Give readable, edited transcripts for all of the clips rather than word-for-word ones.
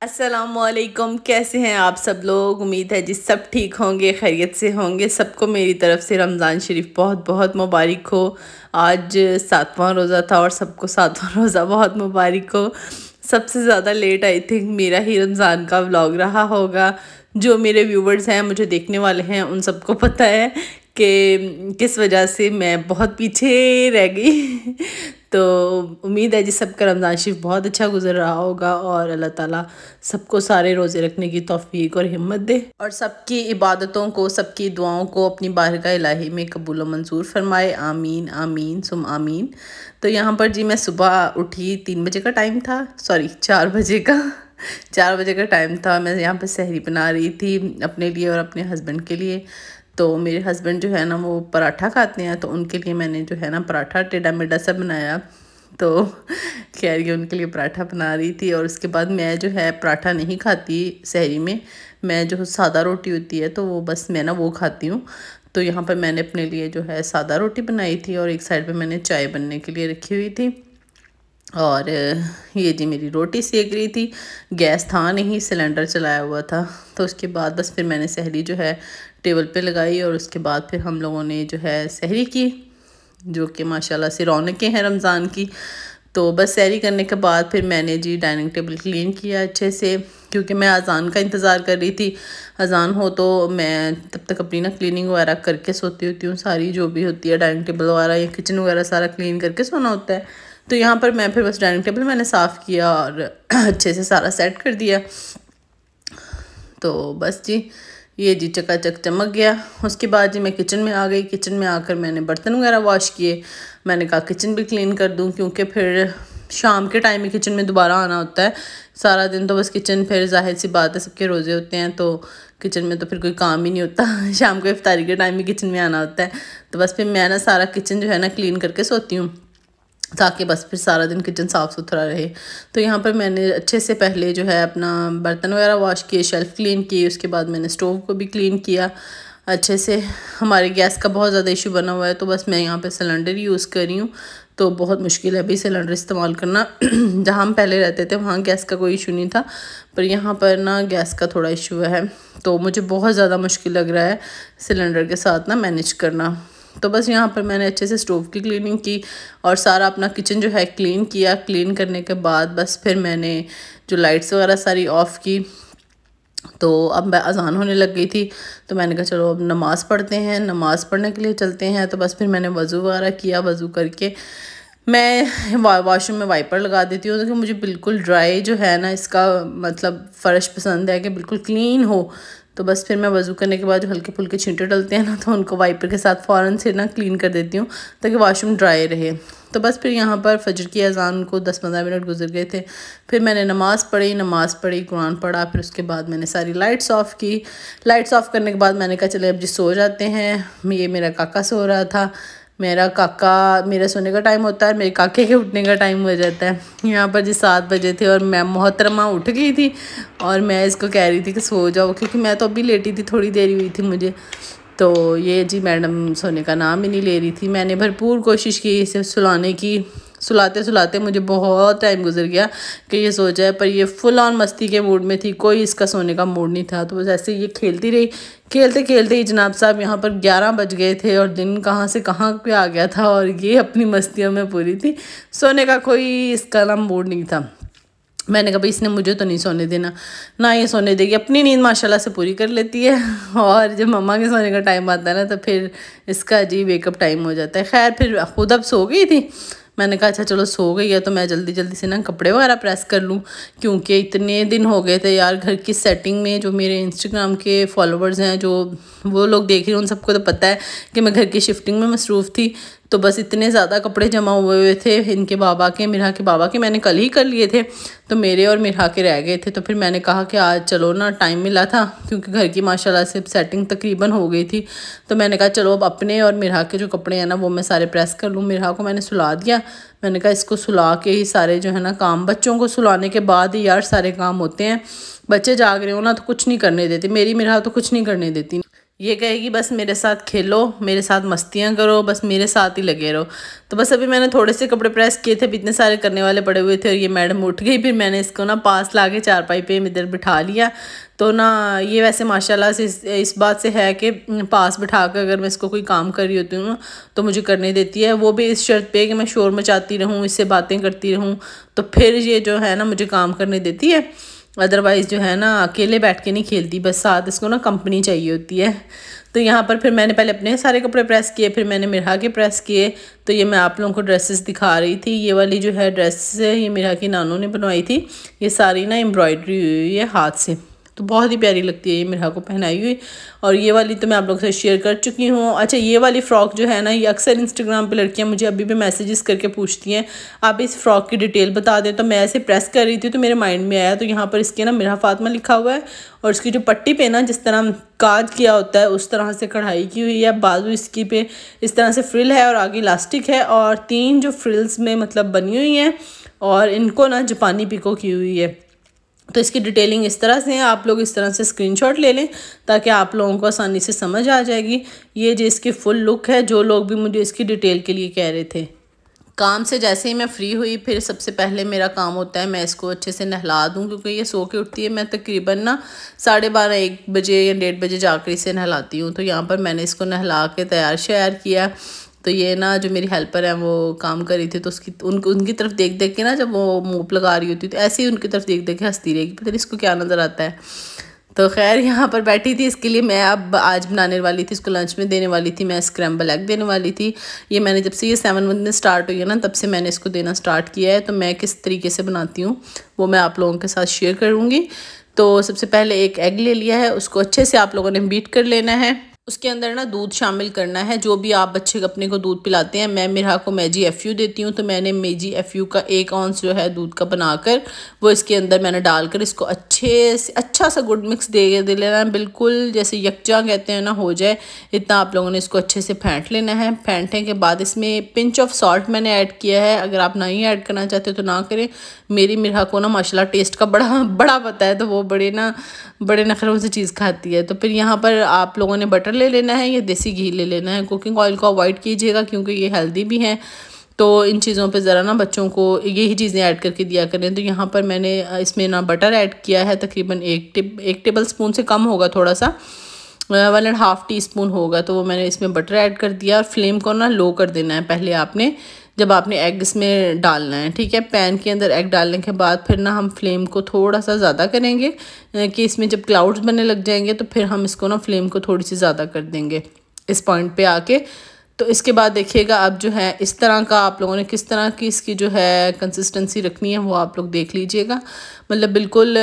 अस्सलामुअलैकुम। कैसे हैं आप सब लोग? उम्मीद है जी सब ठीक होंगे, खैरियत से होंगे। सबको मेरी तरफ से रमज़ान शरीफ बहुत बहुत मुबारक हो। आज 7वां रोज़ा था और सबको 7वां रोज़ा बहुत मुबारक हो। सबसे ज़्यादा लेट आई थिंक मेरा ही रमज़ान का व्लॉग रहा होगा। जो मेरे व्यूवर्स हैं, मुझे देखने वाले हैं, उन सबको पता है कि किस वजह से मैं बहुत पीछे रह गई। तो उम्मीद है जी सबका रमज़ान शरीफ बहुत अच्छा गुजर रहा होगा और अल्लाह ताला सबको सारे रोज़े रखने की तौफीक और हिम्मत दे और सबकी इबादतों को, सबकी दुआओं को अपनी बारगाह इलाही में कबूल मंजूर फरमाए। आमीन आमीन सुम आमीन। तो यहाँ पर जी मैं सुबह उठी, 3 बजे का टाइम था, सॉरी 4 बजे का 4 बजे का टाइम था। मैं यहाँ पर सहरी बना रही थी अपने लिए और अपने हस्बैंड के लिए। तो मेरे हस्बैंड जो है ना वो पराठा खाते हैं, तो उनके लिए मैंने जो है ना पराठा टेढ़ा मेढ़ा सा बनाया। तो खैर ये उनके लिए पराठा बना रही थी। और उसके बाद मैं जो है पराठा नहीं खाती सहरी में, मैं जो सादा रोटी होती है तो वो बस मैं ना वो खाती हूँ। तो यहाँ पर मैंने अपने लिए जो है सादा रोटी बनाई थी और एक साइड पे मैंने चाय बनने के लिए रखी हुई थी। और ये जी मेरी रोटी सेक रही थी, गैस था नहीं, सिलेंडर चलाया हुआ था। तो उसके बाद बस फिर मैंने सहरी जो है टेबल पे लगाई और उसके बाद फिर हम लोगों ने जो है सहरी की, जो कि माशाल्लाह से रौनकें हैं रमज़ान की। तो बस सहरी करने के बाद फिर मैंने जी डाइनिंग टेबल क्लीन किया अच्छे से, क्योंकि मैं अज़ान का इंतज़ार कर रही थी। अज़ान हो तो मैं तब तक अपनी ना क्लीनिंग वगैरह करके सोती होती हूँ, सारी जो भी होती है डाइनिंग टेबल वगैरह या किचन वगैरह सारा क्लीन करके सोना होता है। तो यहाँ पर मैं फिर बस डाइनिंग टेबल मैंने साफ़ किया और अच्छे से सारा सेट कर दिया। तो बस जी ये जी चकाचक चमक गया। उसके बाद जी मैं किचन में आ गई। किचन में आकर मैंने बर्तन वगैरह वॉश किए। मैंने कहा किचन भी क्लीन कर दूं, क्योंकि फिर शाम के टाइम में किचन में दोबारा आना होता है। सारा दिन तो बस किचन, फिर जाहिर सी बात है सबके रोज़े होते हैं तो किचन में तो फिर कोई काम ही नहीं होता। शाम को इफ्तारी के टाइम में किचन में आना होता है। तो बस फिर मैं ना सारा किचन जो है ना क्लीन करके सोती हूँ, ताकि बस फिर सारा दिन किचन साफ़ सुथरा रहे। तो यहाँ पर मैंने अच्छे से पहले जो है अपना बर्तन वगैरह वॉश किए, शेल्फ़ क्लीन की, उसके बाद मैंने स्टोव को भी क्लीन किया अच्छे से। हमारे गैस का बहुत ज़्यादा इशू बना हुआ है, तो बस मैं यहाँ पे सिलेंडर यूज़ कर रही हूँ। तो बहुत मुश्किल है अभी सिलेंडर इस्तेमाल करना। जहाँ हम पहले रहते थे वहाँ गैस का कोई इशू नहीं था, पर यहाँ पर ना गैस का थोड़ा इशू है। तो मुझे बहुत ज़्यादा मुश्किल लग रहा है सिलेंडर के साथ ना मैनेज करना। तो बस यहाँ पर मैंने अच्छे से स्टोव की क्लीनिंग की और सारा अपना किचन जो है क्लीन किया। क्लीन करने के बाद बस फिर मैंने जो लाइट्स वगैरह सारी ऑफ़ की। तो अब अज़ान होने लग गई थी, तो मैंने कहा चलो अब नमाज़ पढ़ते हैं, नमाज़ पढ़ने के लिए चलते हैं। तो बस फिर मैंने वज़ू वगैरह किया। वज़ू करके मैं वॉशरूम में वाइपर लगा देती हूँ, क्योंकि मुझे बिल्कुल ड्राई जो है ना इसका मतलब फ़र्श पसंद है कि बिल्कुल क्लीन हो। तो बस फिर मैं वज़ू करने के बाद जो हल्के फुल्के छींटे डलते हैं ना, तो उनको वाइपर के साथ फ़ौरन से ना क्लीन कर देती हूँ, ताकि वॉशरूम ड्राई रहे। तो बस फिर यहाँ पर फजर की अज़ान को 10-15 मिनट गुजर गए थे। फिर मैंने नमाज़ पढ़ी, कुरान पढ़ा। फिर उसके बाद मैंने सारी लाइट्स ऑफ़ की। लाइट्स ऑफ़ करने के बाद मैंने कहा चले अब जी सो जाते हैं। ये मेरा काका सो रहा था। मेरा सोने का टाइम होता है, मेरे काके के उठने का टाइम हो जाता है। यहाँ पर जी 7 बजे थे और मैं मोहतरमा उठ गई थी और मैं इसको कह रही थी कि सो जाओ, क्योंकि मैं तो अभी लेटी थी, थोड़ी देर हुई थी मुझे। तो ये जी मैडम सोने का नाम ही नहीं ले रही थी। मैंने भरपूर कोशिश की इसे सुलाने की। सुलाते सुलाते मुझे बहुत टाइम गुजर गया कि ये सो जाए, पर ये फुल ऑन मस्ती के मूड में थी, कोई इसका सोने का मूड नहीं था। तो बस ऐसे ये खेलती रही। खेलते खेलते ही जनाब साहब यहाँ पर 11 बज गए थे और दिन कहाँ से कहाँ पे आ गया था और ये अपनी मस्तियों में पूरी थी। सोने का कोई इसका ना मूड नहीं था। मैंने कहा भाई इसने मुझे तो नहीं सोने देना, ना ये सोने देगी। अपनी नींद माशाल्लाह से पूरी कर लेती है और जब मम्मा के सोने का टाइम आता है ना, तो फिर इसका अजीब वेकअप टाइम हो जाता है। खैर फिर खुद अब सो गई थी। मैंने कहा अच्छा चलो सो गई है तो मैं जल्दी जल्दी से ना कपड़े वगैरह प्रेस कर लूँ, क्योंकि इतने दिन हो गए थे यार घर की सेटिंग में। जो मेरे इंस्टाग्राम के फॉलोवर्स हैं, जो वो लोग देख रहे हैं, उन सबको तो पता है कि मैं घर की शिफ्टिंग में मसरूफ़ थी। तो बस इतने ज़्यादा कपड़े जमा हुए थे इनके बाबा के, मिरहा के बाबा के मैंने कल ही कर लिए थे, तो मेरे और मिरहा के रह गए थे। तो फिर मैंने कहा कि आज चलो ना, टाइम मिला था क्योंकि घर की माशाल्लाह से सेटिंग तकरीबन हो गई थी। तो मैंने कहा चलो अब अपने और मिरहा के जो कपड़े हैं ना वो मैं सारे प्रेस कर लूँ। मिरहा को मैंने सुला दिया। मैंने कहा इसको सुला के ही सारे जो है ना काम, बच्चों को सुलाने के बाद ही यार सारे काम होते हैं। बच्चे जाग रहे हो ना तो कुछ नहीं करने देती, मेरी मिरहा तो कुछ नहीं करने देती। ये कहेगी बस मेरे साथ खेलो, मेरे साथ मस्तियाँ करो, बस मेरे साथ ही लगे रहो। तो बस अभी मैंने थोड़े से कपड़े प्रेस किए थे, इतने सारे करने वाले पड़े हुए थे और ये मैडम उठ गई। फिर मैंने इसको ना पास ला के चारपाई पे इधर बिठा लिया। तो ना ये वैसे माशाल्लाह से इस बात से है कि पास बिठा कर अगर मैं इसको कोई काम कर रही होती हूँ तो मुझे करने देती है, वो भी इस शर्त पे कि मैं शोर मचाती रहूँ, इससे बातें करती रहूँ, तो फिर ये जो है ना मुझे काम करने देती है। अदरवाइज़ जो है ना अकेले बैठ के नहीं खेलती, बस साथ इसको ना कंपनी चाहिए होती है। तो यहाँ पर फिर मैंने पहले अपने सारे कपड़े प्रेस किए, फिर मैंने मिरहा के प्रेस किए। तो ये मैं आप लोगों को ड्रेसेस दिखा रही थी। ये वाली जो है ड्रेस है ये मिरहा की नानू ने बनवाई थी। ये सारी ना एम्ब्रॉयडरी हुई है हाथ से, तो बहुत ही प्यारी लगती है ये मिरहा को पहनाई हुई। और ये वाली तो मैं आप लोगों से शेयर कर चुकी हूँ। अच्छा, ये वाली फ़्रॉक जो है ना, ये अक्सर इंस्टाग्राम पे लड़कियाँ मुझे अभी भी मैसेजेस करके पूछती हैं आप इस फ़्रॉक की डिटेल बता दें। तो मैं ऐसे प्रेस कर रही थी तो मेरे माइंड में आया, तो यहाँ पर इसके ना मिरहा फातिमा लिखा हुआ है और इसकी जो पट्टी पे ना जिस तरह काज किया होता है उस तरह से कढ़ाई की हुई है। बाजू इसकी पे इस तरह से फ्रिल है और आगे इलास्टिक है और 3 जो फ्रिल्स में मतलब बनी हुई हैं और इनको ना जापानी पिको की हुई है। तो इसकी डिटेलिंग इस तरह से है, आप लोग इस तरह से स्क्रीनशॉट ले लें ताकि आप लोगों को आसानी से समझ आ जाएगी। ये जो इसकी फुल लुक है, जो लोग भी मुझे इसकी डिटेल के लिए कह रहे थे। काम से जैसे ही मैं फ्री हुई फिर सबसे पहले मेरा काम होता है मैं इसको अच्छे से नहला दूँ, क्योंकि ये सो के उठती है। मैं तकरीबन ना 12:30-1 बजे या 1:30 बजे जाकर इसे नहलाती हूँ। तो यहाँ पर मैंने इसको नहला के तैयार श्यार किया। तो ये ना जो मेरी हेल्पर है वो काम कर रही थी, तो उनकी तरफ देख देख के ना जब वो मूव लगा रही होती तो ऐसे ही उनकी तरफ देख देख के हंसती रहेगी, पता नहीं इसको क्या नज़र आता है। तो खैर यहाँ पर बैठी थी, इसके लिए मैं अब आज बनाने वाली थी, इसको लंच में देने वाली थी, मैं स्क्रैम्बल एग देने वाली थी। ये मैंने जब से ये 7 मंथ में स्टार्ट हुई है ना तब से मैंने इसको देना स्टार्ट किया है। तो मैं किस तरीके से बनाती हूँ वो मैं आप लोगों के साथ शेयर करूँगी। तो सबसे पहले एक एग ले लिया है, उसको अच्छे से आप लोगों ने बीट कर लेना है। उसके अंदर ना दूध शामिल करना है, जो भी आप बच्चे अपने को दूध पिलाते हैं। मैं मिरहा को मैजी एफ़यू देती हूँ, तो मैंने मैजी एफ़यू का 1 औंस जो है दूध का बनाकर वो इसके अंदर मैंने डालकर इसको अच्छे से अच्छा सा गुड मिक्स दे लेना है, बिल्कुल जैसे यकजा कहते हैं ना हो जाए इतना आप लोगों ने इसको अच्छे से फेंट लेना है। फेंटने के बाद इसमें पिंच ऑफ सॉल्ट मैंने ऐड किया है, अगर आप नहीं ऐड करना चाहते तो ना करें। मेरी मिरहा को ना माशाल्लाह टेस्ट का बड़ा पता है, तो वो बड़े नखरों से चीज़ खाती है। तो फिर यहाँ पर आप लोगों ने बटर ले लेना है या देसी घी ले लेना है। कुकिंग ऑयल को अवॉइड कीजिएगा क्योंकि ये हेल्दी भी हैं, तो इन चीज़ों पे ज़रा ना बच्चों को यही चीज़ें ऐड करके दिया करें। तो यहाँ पर मैंने इसमें ना बटर ऐड किया है, तकरीबन 1 टेबल स्पून से कम होगा, थोड़ा सा 1.5 टीस्पून होगा। तो वो मैंने इसमें बटर ऐड कर दिया और फ्लेम को ना लो कर देना है पहले आपने, जब आपने एग इसमें डालना है, ठीक है। पैन के अंदर एग डालने के बाद फिर ना हम फ्लेम को थोड़ा सा ज़्यादा करेंगे कि इसमें जब क्लाउड्स बनने लग जाएंगे तो फिर हम इसको ना फ्लेम को थोड़ी सी ज़्यादा कर देंगे इस पॉइंट पे आके। तो इसके बाद देखिएगा अब जो है इस तरह का आप लोगों ने किस तरह की इसकी जो है कंसिस्टेंसी रखनी है वो आप लोग देख लीजिएगा। मतलब बिल्कुल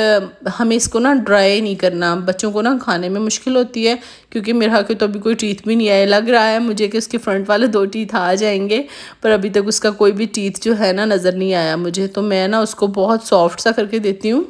हमें इसको ना ड्राई नहीं करना, बच्चों को ना खाने में मुश्किल होती है क्योंकि मेरा के तो अभी कोई टीथ भी नहीं आया। लग रहा है मुझे कि उसके फ्रंट वाले 2 टीथ आ जाएंगे, पर अभी तक उसका कोई भी टीथ जो है ना नज़र नहीं आया मुझे। तो मैं ना उसको बहुत सॉफ्ट सा करके देती हूँ।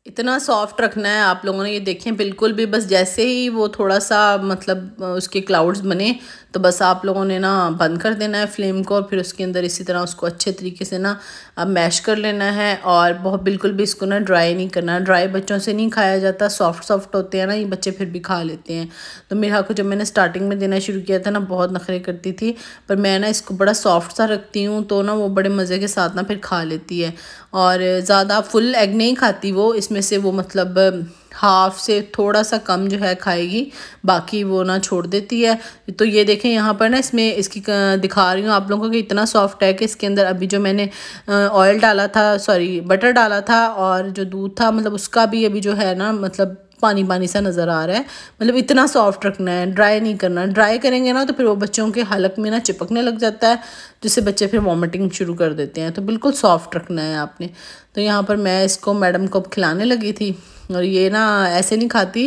इतना सॉफ्ट रखना है आप लोगों ने, ये देखें बिल्कुल भी बस जैसे ही वो थोड़ा सा मतलब उसके क्लाउड्स बने तो बस आप लोगों ने ना बंद कर देना है फ्लेम को और फिर उसके अंदर इसी तरह उसको अच्छे तरीके से ना अब मैश कर लेना है। और बहुत बिल्कुल भी इसको ना ड्राई नहीं करना, ड्राई बच्चों से नहीं खाया जाता, सॉफ्ट होते हैं ना ये बच्चे फिर भी खा लेते हैं। तो मेरा को जब मैंने स्टार्टिंग में देना शुरू किया था ना बहुत नखरे करती थी, पर मैं ना इसको बड़ा सॉफ्ट सा रखती हूँ तो ना वो बड़े मज़े के साथ ना फिर खा लेती है। और ज़्यादा फुल एग नहीं खाती वो, इसमें से वो मतलब हाफ से थोड़ा सा कम जो है खाएगी, बाकी वो ना छोड़ देती है। तो ये देखें यहाँ पर ना इसमें इसकी दिखा रही हूँ आप लोगों को कि इतना सॉफ्ट है कि इसके अंदर अभी जो मैंने ऑयल डाला था, सॉरी बटर डाला था और जो दूध था मतलब उसका भी अभी जो है ना मतलब पानी सा नज़र आ रहा है। मतलब इतना सॉफ्ट रखना है, ड्राई नहीं करना। ड्राई करेंगे ना तो फिर वो बच्चों के हलक में ना चिपकने लग जाता है, जिससे बच्चे फिर वॉमिटिंग शुरू कर देते हैं। तो बिल्कुल सॉफ्ट रखना है आपने। तो यहाँ पर मैं इसको मैडम को खिलाने लगी थी और ये ना ऐसे नहीं खाती,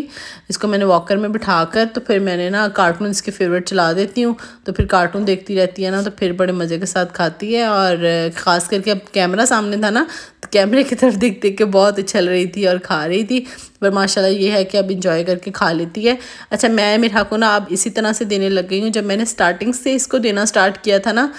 इसको मैंने वॉकर में बिठाकर तो फिर मैंने ना कार्टून इसके फेवरेट चला देती हूँ, तो फिर कार्टून देखती रहती है ना तो फिर बड़े मज़े के साथ खाती है। और ख़ास करके अब कैमरा सामने था ना तो कैमरे की तरफ देख देख के बहुत उछल रही थी और खा रही थी। पर माशाल्लाह ये है कि अब इंजॉय करके खा लेती है। अच्छा, मैं मेरा को ना अब इसी तरह से देने लग गई हूँ। जब मैंने स्टार्टिंग से इसको देना स्टार्ट किया था ना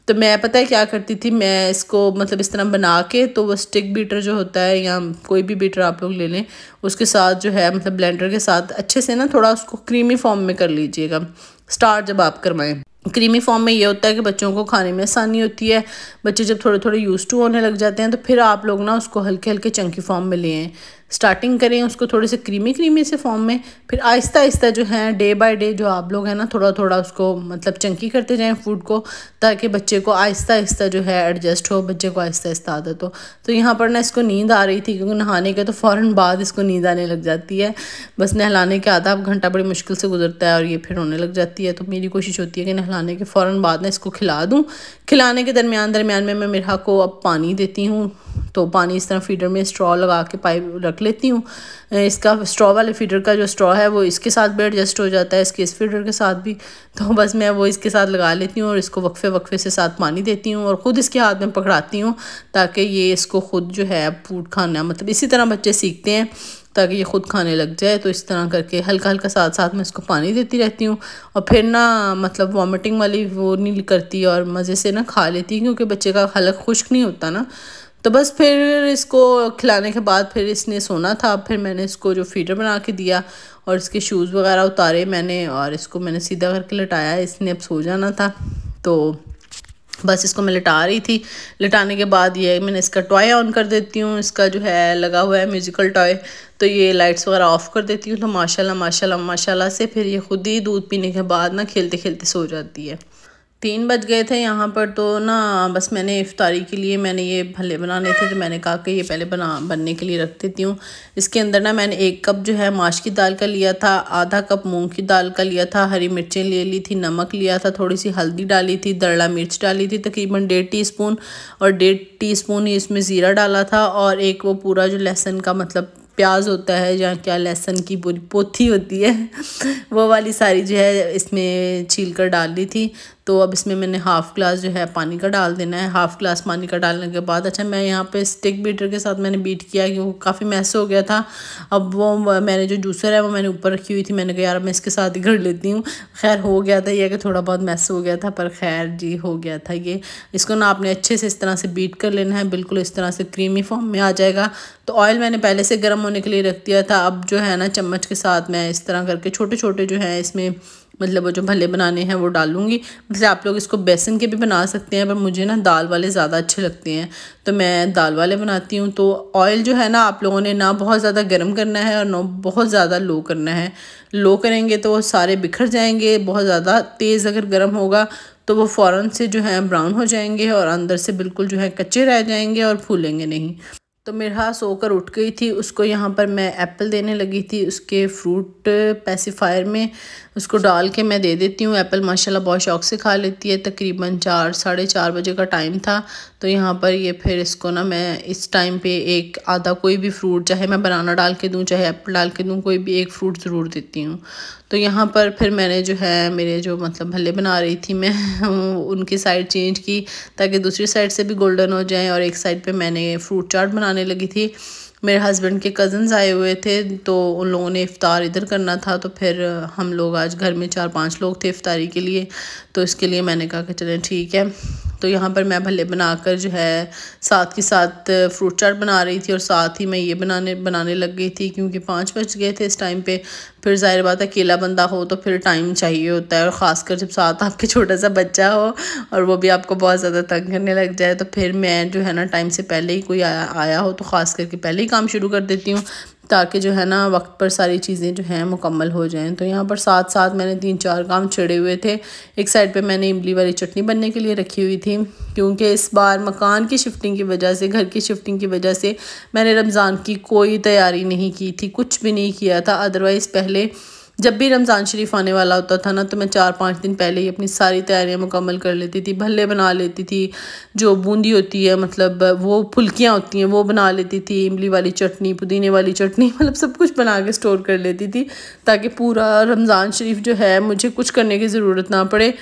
तो मैं पता है क्या करती थी, मैं इसको मतलब इस तरह बना के, तो वो स्टिक बीटर जो होता है या कोई भी बीटर आप लोग ले लें, उसके साथ जो है मतलब ब्लेंडर के साथ अच्छे से ना थोड़ा उसको क्रीमी फॉर्म में कर लीजिएगा। स्टार्ट जब आप करवाएं क्रीमी फॉर्म में ये होता है कि बच्चों को खाने में आसानी होती है। बच्चे जब थोड़े थोड़े यूज़ टू होने लग जाते हैं तो फिर आप लोग ना उसको हल्के हल्के चंकी फॉर्म में लें, स्टार्टिंग करें उसको थोड़े से क्रीमी से फॉर्म में, फिर आहिस्ता आहिस्ता जो है डे बाय डे जो आप लोग हैं ना थोड़ा थोड़ा उसको मतलब चंकी करते जाएं फूड को, ताकि बच्चे को आहिस्ता आहिस्ता जो है एडजस्ट हो, बच्चे को आहिस्ता आहिस्ता आदत हो। तो यहाँ पर ना इसको नींद आ रही थी, क्योंकि नहाने के तो फ़ौरन बाद इसको नींद आने लग जाती है। बस नहलाने के आधा घंटा बड़ी मुश्किल से गुजरता है और ये फिर रोने लग जाती है। तो मेरी कोशिश होती है कि नहलाने के फ़ौरन बाद ना इसको खिला दूँ। खिलाने के दरमियान में मैं मिर्हा को अब पानी देती हूँ। तो पानी इस तरह फीडर में स्ट्रॉ लगा के पाइप रख लेती हूँ। इसका स्ट्रॉ वाले फीडर का जो स्ट्रॉ है वो इसके साथ भी एडजस्ट हो जाता है, इसके इस फीडर के साथ भी। तो बस मैं वो इसके साथ लगा लेती हूँ और इसको वक्फे से साथ पानी देती हूँ और ख़ुद इसके हाथ में पकड़ाती हूँ, ताकि ये इसको ख़ुद जो है फूड खाना, मतलब इसी तरह बच्चे सीखते हैं, ताकि ये ख़ुद खाने लग जाए। तो इस तरह करके हल्का हल्का साथ साथ मैं इसको पानी देती रहती हूँ। और फिर ना मतलब वॉमिटिंग वाली वो नहीं करती और मज़े से ना खा लेती, क्योंकि बच्चे का हलक खुश्क नहीं होता ना। तो बस फिर इसको खिलाने के बाद फिर इसने सोना था। फिर मैंने इसको जो फीडर बना के दिया और इसके शूज़ वगैरह उतारे मैंने, और इसको मैंने सीधा करके लटाया। इसने अब सो जाना था, तो बस इसको मैं लिटा रही थी। लिटाने के बाद ये मैंने इसका टॉय ऑन कर देती हूँ, इसका जो है लगा हुआ है म्यूज़िकल टॉय, तो ये लाइट्स वगैरह ऑफ़ कर देती हूँ। तो माशाल्लाह से फिर ये खुद ही दूध पीने के बाद ना खेलते खेलते सो जाती है। 3 बज गए थे यहाँ पर, तो ना बस मैंने इफ्तारी के लिए मैंने ये भल्ले बनाने थे, तो मैंने कहा कि ये पहले बनने के लिए रख देती हूँ। इसके अंदर ना मैंने 1 कप जो है माश की दाल का लिया था, आधा कप मूंग की दाल का लिया था, हरी मिर्चें ले ली थी, नमक लिया था, थोड़ी सी हल्दी डाली थी, दरड़ा मिर्च डाली थी तकरीबन 1.5 टीस्पून, और 1.5 टीस्पून ही इसमें ज़ीरा डाला था, और एक वो पूरा जो लहसुन का मतलब प्याज होता है या क्या लहसुन की पूरी पोथी होती है वो वाली सारी जो है इसमें छील कर डाल दी थी। तो अब इसमें मैंने हाफ़ ग्लास जो है पानी का डाल देना है। हाफ़ ग्लास पानी का डालने के बाद अच्छा मैं यहाँ पे स्टिक बीटर के साथ मैंने बीट किया, कि वो काफ़ी मैस हो गया था। अब वो मैंने जो जूसर है वो मैंने ऊपर रखी हुई थी, मैंने कहा यार मैं इसके साथ ही कर लेती हूँ। खैर हो गया था ये कि थोड़ा बहुत मैस हो गया था, पर खैर जी हो गया था ये। इसको ना आपने अच्छे से इस तरह से बीट कर लेना है, बिल्कुल इस तरह से क्रीमी फॉर्म में आ जाएगा। तो ऑयल मैंने पहले से गर्म होने के लिए रख दिया था। अब जो है ना चम्मच के साथ मैं इस तरह करके छोटे छोटे जो है इसमें मतलब वो जो भल्ले बनाने हैं वो डालूंगी। मतलब आप लोग इसको बेसन के भी बना सकते हैं, पर मुझे ना दाल वाले ज़्यादा अच्छे लगते हैं, तो मैं दाल वाले बनाती हूँ। तो ऑयल जो है ना आप लोगों ने ना बहुत ज़्यादा गर्म करना है और ना बहुत ज़्यादा लो करना है। लो करेंगे तो वो सारे बिखर जाएंगे, बहुत ज़्यादा तेज़ अगर गर्म होगा तो वो फ़ौरन से जो है ब्राउन हो जाएंगे और अंदर से बिल्कुल जो है कच्चे रह जाएंगे और फूलेंगे नहीं। तो मिर्हा सोकर उठ गई थी, उसको यहाँ पर मैं एप्पल देने लगी थी, उसके फ्रूट पैसिफायर में उसको डाल के मैं दे देती हूँ। एप्पल माशाल्लाह बहुत शौक़ से खा लेती है। तकरीबन 4 साढ़े 4 बजे का टाइम था, तो यहाँ पर ये फिर इसको ना मैं इस टाइम पे एक आधा कोई भी फ्रूट, चाहे मैं बनाना डाल के दूँ चाहे एप्पल डाल के दूँ, कोई भी एक फ्रूट ज़रूर देती हूँ। तो यहाँ पर फिर मैंने जो है मेरे जो मतलब भल्ले बना रही थी मैं उनकी साइड चेंज की, ताकि दूसरी साइड से भी गोल्डन हो जाएं, और एक साइड पे मैंने फ्रूट चाट बनाने लगी थी। मेरे हस्बैंड के कज़न्स आए हुए थे, तो उन लोगों ने इफ़्तार इधर करना था, तो फिर हम लोग आज घर में 4-5 लोग थे इफ़्तारी के लिए, तो इसके लिए मैंने कहा कि चलें ठीक है। तो यहाँ पर मैं भल्ले बनाकर जो है साथ के साथ फ्रूट चाट बना रही थी और साथ ही मैं ये बनाने लग गई थी, क्योंकि 5 बज गए थे इस टाइम पे। फिर ज़ाहिर बात है अकेला बंदा हो तो फिर टाइम चाहिए होता है, और ख़ासकर जब साथ आपके छोटा सा बच्चा हो और वो भी आपको बहुत ज़्यादा तंग करने लग जाए, तो फिर मैं जो है ना टाइम से पहले ही कोई आया हो तो ख़ास करके पहले ही काम शुरू कर देती हूँ, ताकि जो है ना वक्त पर सारी चीज़ें जो हैं मुकम्मल हो जाएं। तो यहाँ पर साथ साथ मैंने 3-4 काम छिड़े हुए थे। एक साइड पे मैंने इमली वाली चटनी बनने के लिए रखी हुई थी, क्योंकि इस बार मकान की शिफ्टिंग की वजह से, घर की शिफ्टिंग की वजह से मैंने रमज़ान की कोई तैयारी नहीं की थी, कुछ भी नहीं किया था। अदरवाइज़ पहले जब भी रमज़ान शरीफ आने वाला होता था ना, तो मैं 4-5 दिन पहले ही अपनी सारी तैयारियां मुकम्मल कर लेती थी। भल्ले बना लेती थी, जो बूंदी होती है मतलब वो फुल्कियाँ होती हैं वो बना लेती थी, इमली वाली चटनी, पुदीने वाली चटनी, मतलब सब कुछ बना के स्टोर कर लेती थी, ताकि पूरा रमज़ान शरीफ जो है मुझे कुछ करने की ज़रूरत ना पड़े।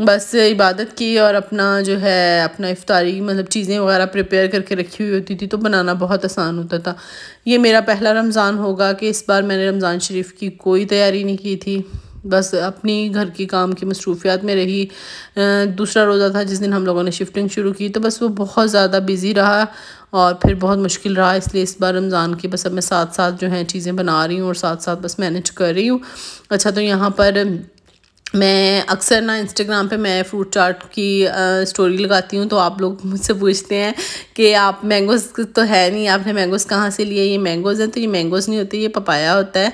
बस इबादत की और अपना जो है अपना इफ्तारी मतलब चीज़ें वगैरह प्रिपेयर करके रखी हुई होती थी, तो बनाना बहुत आसान होता था। ये मेरा पहला रमज़ान होगा कि इस बार मैंने रमज़ान शरीफ की कोई तैयारी नहीं की थी, बस अपनी घर की काम की मसरूफियात में रही। दूसरा रोज़ा था जिस दिन हम लोगों ने शिफ्टिंग शुरू की, तो बस वो बहुत ज़्यादा बिज़ी रहा और फिर बहुत मुश्किल रहा। इसलिए इस बार रमज़ान की बस अब मैं साथ साथ जो है चीज़ें बना रही हूँ और साथ साथ बस मैनेज कर रही हूँ। अच्छा, तो यहाँ पर मैं अक्सर ना इंस्टाग्राम पे मैं फ्रूट चाट की स्टोरी लगाती हूँ, तो आप लोग मुझसे पूछते हैं कि आप मैंगोज़ तो है नहीं, आपने मैंगोज़ कहाँ से लिए? ये मैंगोज़ हैं। तो ये मैंगोज़ नहीं होते, ये पपाया होता है।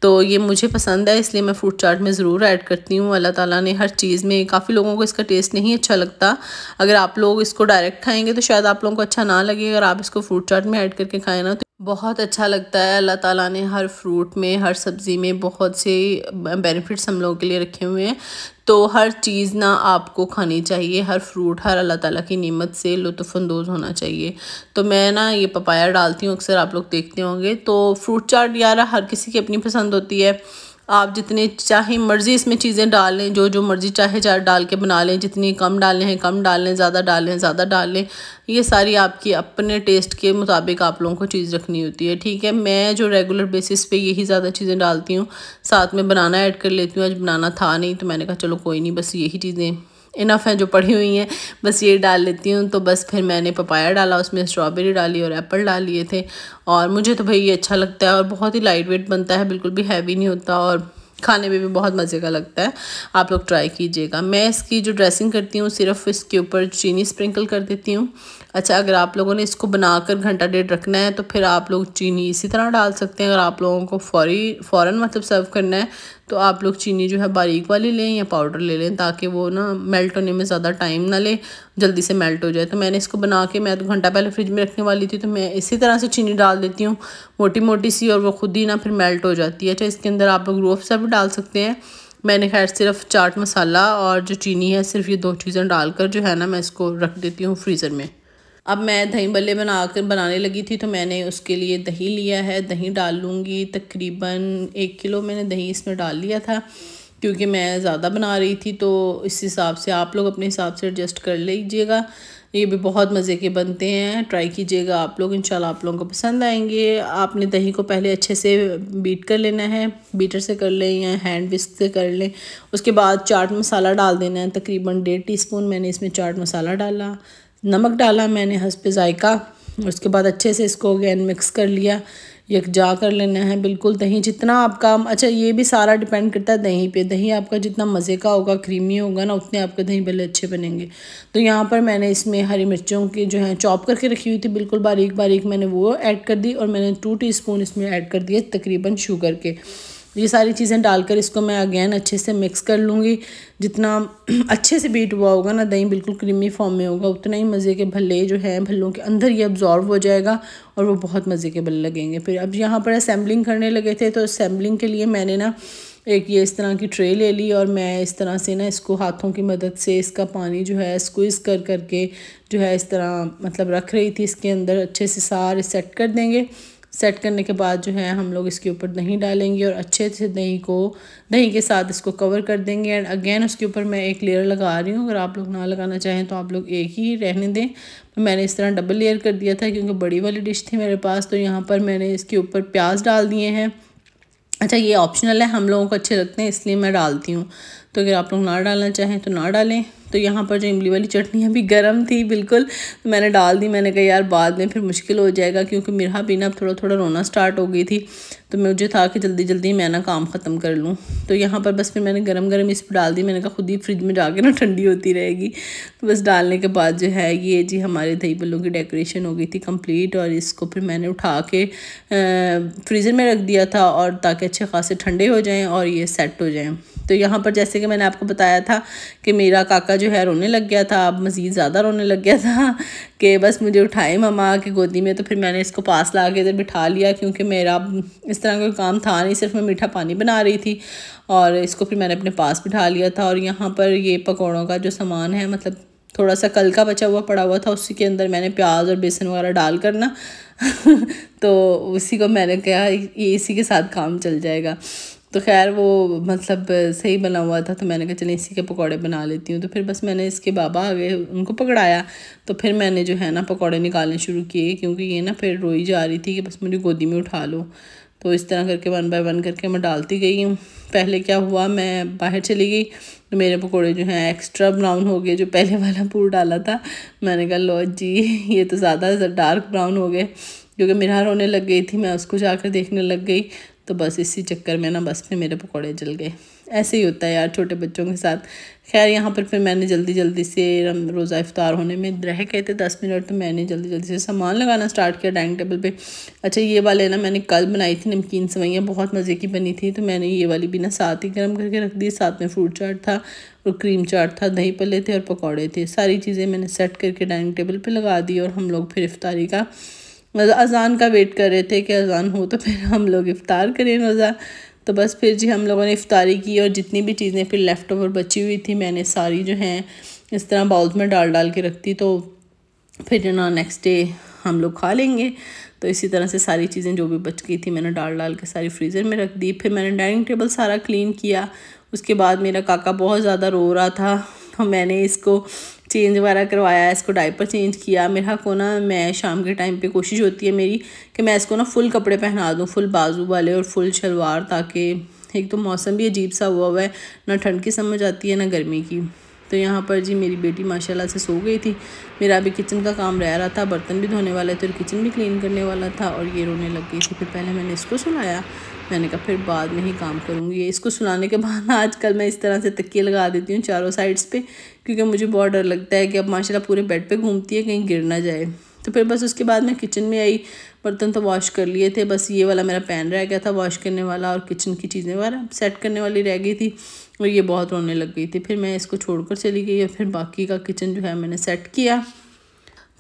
तो ये मुझे पसंद है, इसलिए मैं फ्रूट चाट में ज़रूर ऐड करती हूँ। अल्लाह ताला ने हर चीज़ में, काफ़ी लोगों को इसका टेस्ट नहीं अच्छा लगता। अगर आप लोग इसको डायरेक्ट खाएंगे तो शायद आप लोगों को अच्छा ना लगे, अगर आप इसको फ्रूट चाट में ऐड करके खाएँ ना तो बहुत अच्छा लगता है। अल्लाह ताला ने हर फ्रूट में, हर सब्ज़ी में बहुत से बेनिफिट्स हम लोगों के लिए रखे हुए हैं। तो हर चीज़ ना आपको खानी चाहिए, हर फ्रूट, हर अल्लाह ताला की नेमत से लुत्फ़अंदोज़ होना चाहिए। तो मैं ना ये पपाया डालती हूँ, अक्सर आप लोग देखते होंगे। तो फ्रूट चाट यार हर किसी की अपनी पसंद होती है। आप जितने चाहे मर्ज़ी इसमें चीज़ें डाल लें, जो जो मर्ज़ी चाहे चाट डाल के बना लें, जितनी कम डालने हैं कम डाल लें, ज़्यादा डाल लें ज़्यादा डाल लें। ये सारी आपकी अपने टेस्ट के मुताबिक आप लोगों को चीज़ रखनी होती है, ठीक है। मैं जो रेगुलर बेसिस पे यही ज़्यादा चीज़ें डालती हूँ, साथ में बनाना ऐड कर लेती हूँ। आज बनाना था नहीं तो मैंने कहा चलो कोई नहीं, बस यही चीज़ें इनफ हैं जो पड़ी हुई हैं, बस ये डाल लेती हूँ। तो बस फिर मैंने पपाया डाला, उसमें स्ट्रॉबेरी डाली और एप्पल डाल लिए थे। और मुझे तो भाई ये अच्छा लगता है और बहुत ही लाइट वेट बनता है, बिल्कुल भी हैवी नहीं होता और खाने में भी बहुत मज़े का लगता है। आप लोग ट्राई कीजिएगा। मैं इसकी जो ड्रेसिंग करती हूँ सिर्फ इसके ऊपर चीनी स्प्रिंकल कर देती हूँ। अच्छा, अगर आप लोगों ने इसको बनाकर घंटा डेढ़ रखना है तो फिर आप लोग चीनी इसी तरह डाल सकते हैं। अगर आप लोगों को फ़ौरन मतलब सर्व करना है तो आप लोग चीनी जो है बारीक वाली लें या पाउडर ले लें, ताकि वो ना मेल्ट होने में ज़्यादा टाइम ना ले, जल्दी से मेल्ट हो जाए। तो मैंने इसको बना के, मैं तो घंटा पहले फ्रिज में रखने वाली थी, तो मैं इसी तरह से चीनी डाल देती हूँ मोटी मोटी सी, और वो खुद ही ना फिर मेल्ट हो जाती है। अच्छा, इसके अंदर आप लोग रूह अफ़ज़ा भी डाल सकते हैं। मैंने खैर सिर्फ चाट मसाला और जो चीनी है सिर्फ ये 2 चीज़ें डालकर जो है ना मैं इसको रख देती हूँ फ्रीज़र में। अब मैं दही भल्ले बनाने लगी थी, तो मैंने उसके लिए दही लिया है। दही डाल लूँगी, तकरीबन 1 किलो मैंने दही इसमें डाल लिया था, क्योंकि मैं ज़्यादा बना रही थी। तो इस हिसाब से आप लोग अपने हिसाब से एडजस्ट कर लीजिएगा। ये भी बहुत मज़े के बनते हैं, ट्राई कीजिएगा आप लोग, इंशाल्लाह आप लोगों को पसंद आएंगे। आपने दही को पहले अच्छे से बीट कर लेना है, बीटर से कर लें या हैंड विस्क से कर लें। उसके बाद चाट मसाला डाल देना है, तकरीबन 1.5 टीस्पून मैंने इसमें चाट मसाला डाला। नमक डाला मैंने हस्बे ज़ायका। उसके बाद अच्छे से इसको अगेन मिक्स कर लिया, यकजा कर लेना है बिल्कुल। दही जितना आपका, अच्छा ये भी सारा डिपेंड करता है दही पे। दही आपका जितना मज़े का होगा, क्रीमी होगा ना, उतने आपके दही भल्ले अच्छे बनेंगे। तो यहाँ पर मैंने इसमें हरी मिर्चों की जो है चॉप करके रखी हुई थी बिल्कुल बारीक बारीक, मैंने वो ऐड कर दी। और मैंने 2 टीस्पून इसमें ऐड कर दिए तकरीबन शुगर के। ये सारी चीज़ें डालकर इसको मैं अगेन अच्छे से मिक्स कर लूँगी। जितना अच्छे से बीट हुआ होगा ना, दही बिल्कुल क्रीमी फॉर्म में होगा, उतना ही मज़े के भल्ले जो हैं, भल्लों के अंदर ये अब्जॉर्व हो जाएगा और वो बहुत मज़े के भल्ले लगेंगे। फिर अब यहाँ पर असेंबलिंग करने लगे थे, तो असेंबलिंग के लिए मैंने ना एक ये इस तरह की ट्रे ले ली और मैं इस तरह से ना इसको हाथों की मदद से इसका पानी जो है स्क्वीज़ कर करके जो है इस तरह मतलब रख रही थी। इसके अंदर अच्छे से सारे सेट कर देंगे। सेट करने के बाद जो है हम लोग इसके ऊपर दही डालेंगे और अच्छे से दही के साथ इसको कवर कर देंगे। एंड अगेन उसके ऊपर मैं एक लेयर लगा रही हूँ। अगर आप लोग ना लगाना चाहें तो आप लोग एक ही रहने दें। तो मैंने इस तरह डबल लेयर कर दिया था क्योंकि बड़ी वाली डिश थी मेरे पास। तो यहाँ पर मैंने इसके ऊपर प्याज डाल दिए हैं। अच्छा, ये ऑप्शनल है, हम लोगों को अच्छे लगते हैं इसलिए मैं डालती हूँ। तो अगर आप लोग ना डालना चाहें तो ना डालें। तो यहाँ पर जो इमली वाली चटनी अभी गर्म थी बिल्कुल, तो मैंने डाल दी। मैंने कहा यार बाद में फिर मुश्किल हो जाएगा, क्योंकि मेरा भी ना थोड़ा थोड़ा रोना स्टार्ट हो गई थी। तो मुझे था कि जल्दी जल्दी मैं ना काम ख़त्म कर लूँ। तो यहाँ पर बस फिर मैंने गरम गरम इस पर डाल दी। मैंने कहा खुद ही फ्रिज में जाके ना ठंडी होती रहेगी। तो बस डालने के बाद जो है ये जी हमारे दही बल्लों की डेकोरेशन हो गई थी कंप्लीट। और इसको फिर मैंने उठा के फ्रीज़र में रख दिया था, और ताकि अच्छे खासे ठंडे हो जाएँ और ये सेट हो जाएँ। तो यहाँ पर जैसे कि मैंने आपको बताया था कि मेरा काका जो है रोने लग गया था, अब मज़ीद ज़्यादा रोने लग गया था कि बस मुझे उठाए मम्मा के गोदी में। तो फिर मैंने इसको पास ला के इधर बिठा लिया, क्योंकि मेरा इस तरह का काम था नहीं, सिर्फ मैं मीठा पानी बना रही थी। और इसको फिर मैंने अपने पास बिठा लिया था। और यहाँ पर ये पकौड़ों का जो सामान है, मतलब थोड़ा सा कल का बचा हुआ पड़ा हुआ था, उसी के अंदर मैंने प्याज और बेसन वगैरह डाल कर ना तो उसी को मैंने कहा ये इसी के साथ काम चल जाएगा। तो खैर वो मतलब सही बना हुआ था, तो मैंने कहा चलिए इसी के पकौड़े बना लेती हूँ। तो फिर बस मैंने इसके बाबा आ गए, उनको पकड़ाया। तो फिर मैंने जो है ना पकौड़े निकालने शुरू किए, क्योंकि ये ना फिर रोई जा रही थी कि बस मुझे गोदी में उठा लो। तो इस तरह करके 1 बाय 1 करके मैं डालती गई हूँ। पहले क्या हुआ, मैं बाहर चली गई तो मेरे पकोड़े जो हैं एक्स्ट्रा ब्राउन हो गए, जो पहले वाला पूर डाला था। मैंने कहा लो जी ये तो ज़्यादा डार्क ब्राउन हो गए, क्योंकि मिरार होने लग गई थी, मैं उसको जाकर देखने लग गई। तो बस इसी चक्कर में ना बस में मेरे पकोड़े जल गए। ऐसे ही होता है यार छोटे बच्चों के साथ। खैर यहाँ पर फिर मैंने जल्दी जल्दी से रोज़ा इफ्तार होने में रह गए थे 10 मिनट, तो मैंने जल्दी जल्दी से सामान लगाना स्टार्ट किया डाइनिंग टेबल पे। अच्छा ये वाले ना मैंने कल बनाई थी नमकीन सेवइयाँ, बहुत मज़े की बनी थी, तो मैंने ये वाली भी ना साथ ही गर्म करके रख दी। साथ में फ्रूट चाट था और क्रीम चाट था, दही पल्ले थे और पकौड़े थे। सारी चीज़ें मैंने सेट करके डाइनिंग टेबल पर लगा दी और हम लोग फिर इफ्तारी का अज़ान का वेट कर रहे थे कि अज़ान हो तो फिर हम लोग इफ़्तार करें रोज़ा। तो बस फिर जी हम लोगों ने इफ़्तारी की और जितनी भी चीज़ें फिर लेफ़्ट ओवर बची हुई थी मैंने सारी जो हैं इस तरह बाउल्स में डाल डाल के रख दी, तो फिर ना नेक्स्ट डे हम लोग खा लेंगे। तो इसी तरह से सारी चीज़ें जो भी बच गई थी मैंने डाल डाल के सारी फ्रीज़र में रख दी। फिर मैंने डाइनिंग टेबल सारा क्लीन किया। उसके बाद मेरा काका बहुत ज़्यादा रो रहा था, तो मैंने इसको चेंज वगैरह करवाया, इसको डायपर चेंज किया। मेरा को ना मैं शाम के टाइम पे कोशिश होती है मेरी कि मैं इसको ना फुल कपड़े पहना दूँ, फुल बाजू वाले और फुल शलवार, ताकि एक तो मौसम भी अजीब सा हुआ है, ना ठंड की समझ आती है ना गर्मी की। तो यहाँ पर जी मेरी बेटी माशाल्लाह से सो गई थी। मेरा अभी किचन का काम रह रहा था, बर्तन भी धोने वाले थे और किचन भी क्लीन करने वाला था, और ये रोने लग गई थी। फिर पहले मैंने इसको सुलाया, मैंने कहा फिर बाद में ही काम करूँगी। इसको सुलाने के बाद आजकल मैं इस तरह से तकिए लगा देती हूँ चारों साइड्स पे, क्योंकि मुझे बहुत डर लगता है कि अब माशाल्लाह पूरे बेड पे घूमती है, कहीं गिर ना जाए। तो फिर बस उसके बाद मैं किचन में आई, बर्तन तो वॉश कर लिए थे, बस ये वाला मेरा पैन रह गया था वॉश करने वाला, और किचन की चीज़ें वगैरह सेट करने वाली रह गई थी, और ये बहुत रोने लग गई थी। फिर मैं इसको छोड़कर चली गई और फिर बाकी का किचन जो है मैंने सेट किया।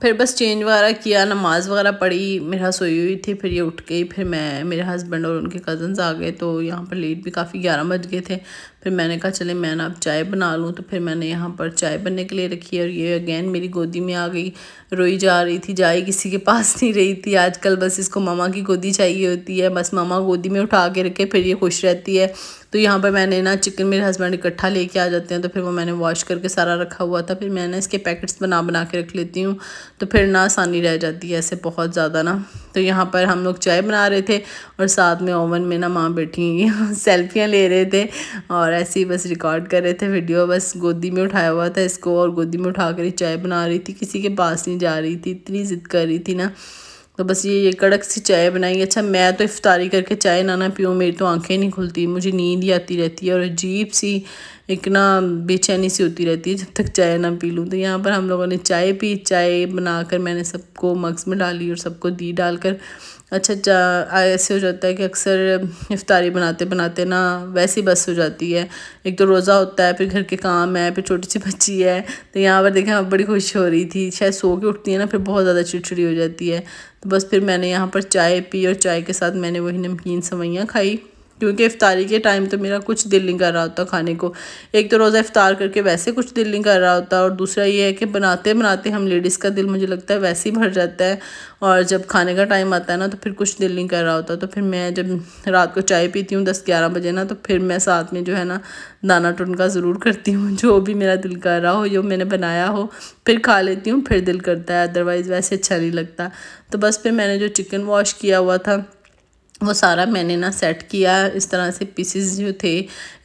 फिर बस चेंज वगैरह किया, नमाज़ वगैरह पढ़ी, मेरा सोई हुई थी। फिर ये उठ गई, फिर मैं मेरे हस्बैंड और उनके कज़न्स आ गए, तो यहाँ पर लेट भी काफ़ी 11 बज गए थे। फिर मैंने कहा चले मैं ना अब चाय बना लूँ, तो फिर मैंने यहाँ पर चाय बनने के लिए रखी, और ये अगेन मेरी गोदी में आ गई, रोई जा रही थी, जाए किसी के पास नहीं रही थी। आजकल बस इसको मामा की गोदी चाहिए होती है, बस मामा गोदी में उठा के रखे फिर ये खुश रहती है। तो यहाँ पर मैंने ना चिकन मेरे हस्बैंड इकट्ठा लेके आ जाते हैं, तो फिर वो मैंने वॉश करके सारा रखा हुआ था। फिर मैंने इसके पैकेट्स बना बना के रख लेती हूँ, तो फिर ना आसानी रह जाती है ऐसे बहुत ज़्यादा ना। तो यहाँ पर हम लोग चाय बना रहे थे और साथ में ओवन में ना माँ बैठी सेल्फियाँ ले रहे थे और ऐसे ही बस रिकॉर्ड कर रहे थे वीडियो। बस गोदी में उठाया हुआ था इसको और गोदी में उठा कर ही चाय बना रही थी, किसी के पास नहीं जा रही थी, इतनी ज़िद कर रही थी ना। तो बस ये कड़क सी चाय बनाई। अच्छा मैं तो इफ्तारी करके चाय ना पीऊँ, मेरी तो आंखें नहीं खुलती, मुझे नींद ही आती रहती है और अजीब सी एक ना बेचैनी सी होती रहती है जब तक चाय ना पी लूँ। तो यहाँ पर हम लोगों ने चाय पी, चाय बनाकर मैंने सबको मग्स में डाली और सबको दी डालकर। अच्छा ऐसे हो जाता है कि अक्सर इफ्तारी बनाते बनाते ना वैसी बस हो जाती है, एक तो रोज़ा होता है, फिर घर के काम है, फिर छोटी सी बच्ची है। तो यहाँ पर देखें अब बड़ी खुश हो रही थी, शायद सो के उठती है ना फिर बहुत ज़्यादा चिड़चिड़ी हो जाती है। तो बस फिर मैंने यहाँ पर चाय पी और चाय के साथ मैंने वही नमकीन सेवइयाँ खाई, क्योंकि इफ्तारी के टाइम तो मेरा कुछ दिल नहीं कर रहा होता खाने को। एक तो रोज़ा इफ्तार करके वैसे कुछ दिल नहीं कर रहा होता, और दूसरा ये है कि बनाते बनाते हम लेडीज़ का दिल मुझे लगता है वैसे ही भर जाता है, और जब खाने का टाइम आता है ना तो फिर कुछ दिल नहीं कर रहा होता। तो फिर मैं जब रात को चाय पीती हूँ 10-11 बजे ना, तो फिर मैं साथ में जो है ना दाना टुनका ज़रूर करती हूँ, जो भी मेरा दिल कर रहा हो, जो मैंने बनाया हो फिर खा लेती हूँ, फिर दिल करता है, अदरवाइज़ वैसे अच्छा नहीं लगता। तो बस फिर मैंने जो चिकन वॉश किया हुआ था वो सारा मैंने ना सेट किया इस तरह से। पीसेस जो थे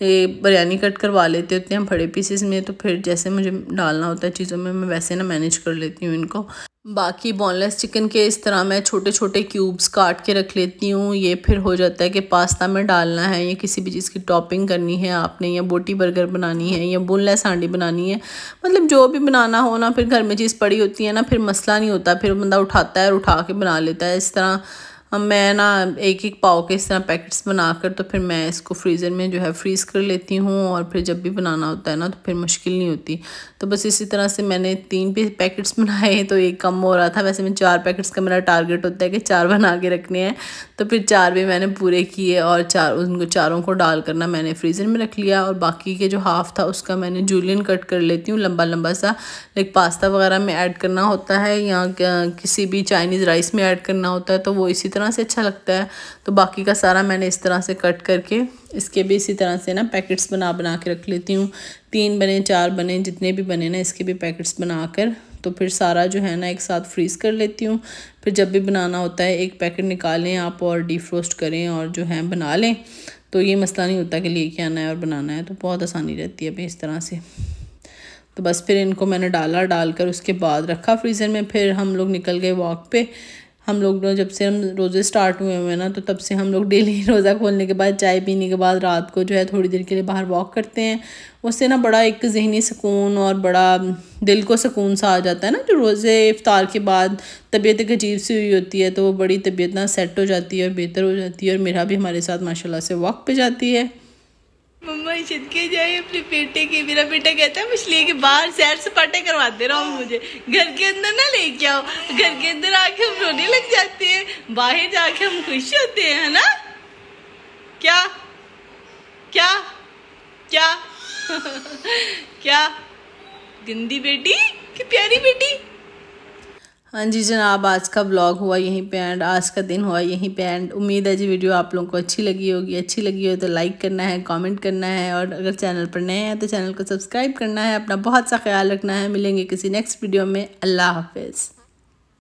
बिरयानी कट करवा लेते होते हैं बड़े पीसेस में, तो फिर जैसे मुझे डालना होता है चीज़ों में मैं वैसे ना मैनेज कर लेती हूँ इनको। बाकी बोनलेस चिकन के इस तरह मैं छोटे छोटे क्यूब्स काट के रख लेती हूँ। ये फिर हो जाता है कि पास्ता में डालना है या किसी भी चीज़ की टॉपिंग करनी है आपने, या बोटी बर्गर बनानी है या बोनलेस हांडी बनानी है, मतलब जो भी बनाना हो ना, फिर घर में चीज़ पड़ी होती है ना, फिर मसला नहीं होता, फिर बंदा उठाता है और उठा के बना लेता है। इस तरह मैं ना एक एक पाव के इस तरह पैकेट्स बनाकर तो फिर मैं इसको फ्रीज़र में जो है फ्रीज़ कर लेती हूँ, और फिर जब भी बनाना होता है ना तो फिर मुश्किल नहीं होती। तो बस इसी तरह से मैंने 3 पैकेट्स बनाए, तो एक कम हो रहा था, वैसे मैं 4 पैकेट्स का मेरा टारगेट होता है कि 4 बना के रखने हैं। तो फिर 4 भी मैंने पूरे किए और उनको चारों को डाल कर ना मैंने फ्रीज़र में रख लिया, और बाकी के जो हाफ़ था उसका मैंने जूलियन कट कर लेती हूँ लंबा लंबा सा। लाइक पास्ता वगैरह में ऐड करना होता है या किसी भी चाइनीज़ राइस में ऐड करना होता है, तो वो इसी तरह से अच्छा लगता है। तो बाकी का सारा मैंने इस तरह से कट करके इसके भी इसी तरह से ना पैकेट्स बना बना के रख लेती हूँ। 3 बने 4 बने जितने भी बने ना, इसके भी पैकेट्स बनाकर तो फिर सारा जो है ना एक साथ फ्रीज़ कर लेती हूँ। फिर जब भी बनाना होता है एक पैकेट निकालें आप और डीफ्रोस्ट करें और जो है बना लें, तो ये मसला नहीं होता कि लेके आना है और बनाना है, तो बहुत आसानी रहती है भाई इस तरह से। तो बस फिर इनको मैंने डालकर उसके बाद रखा फ्रीज़र में। फिर हम लोग निकल गए वॉक पे। हम लोग जब से हम रोज़े स्टार्ट हुए हैं ना, तो तब से हम लोग डेली रोज़ा खोलने के बाद चाय पीने के बाद रात को जो है थोड़ी देर के लिए बाहर वॉक करते हैं। उससे ना बड़ा एक ज़हनी सुकून और बड़ा दिल को सुकून सा आ जाता है ना। जो रोज़े इफ्तार के बाद तबीयत एक अजीब सी हुई होती है, तो वो बड़ी तबीयत ना सेट हो जाती है और बेहतर हो जाती है। और मेरा भी हमारे साथ माशाल्लाह से वॉक पे जाती है। मम्मा इज्जत के जाए अपने बेटे की। मेरा बेटा कहता है मछली के बाहर सैर सपाटे करवाते रहो, मुझे घर के अंदर ना लेके आओ। घर के अंदर आके हम रोने लग जाते हैं, बाहर जाके हम खुश होते हैं, है ना? क्या क्या क्या क्या गंदी बेटी कि प्यारी बेटी। हाँ जी जनाब, आज का ब्लॉग हुआ यहीं पे एंड, आज का दिन हुआ यहीं पे एंड। उम्मीद है जी वीडियो आप लोगों को अच्छी लगी होगी। अच्छी लगी हो तो लाइक करना है, कमेंट करना है, और अगर चैनल पर नए हैं तो चैनल को सब्सक्राइब करना है। अपना बहुत सा ख्याल रखना है। मिलेंगे किसी नेक्स्ट वीडियो में। अल्लाह हाफिज़।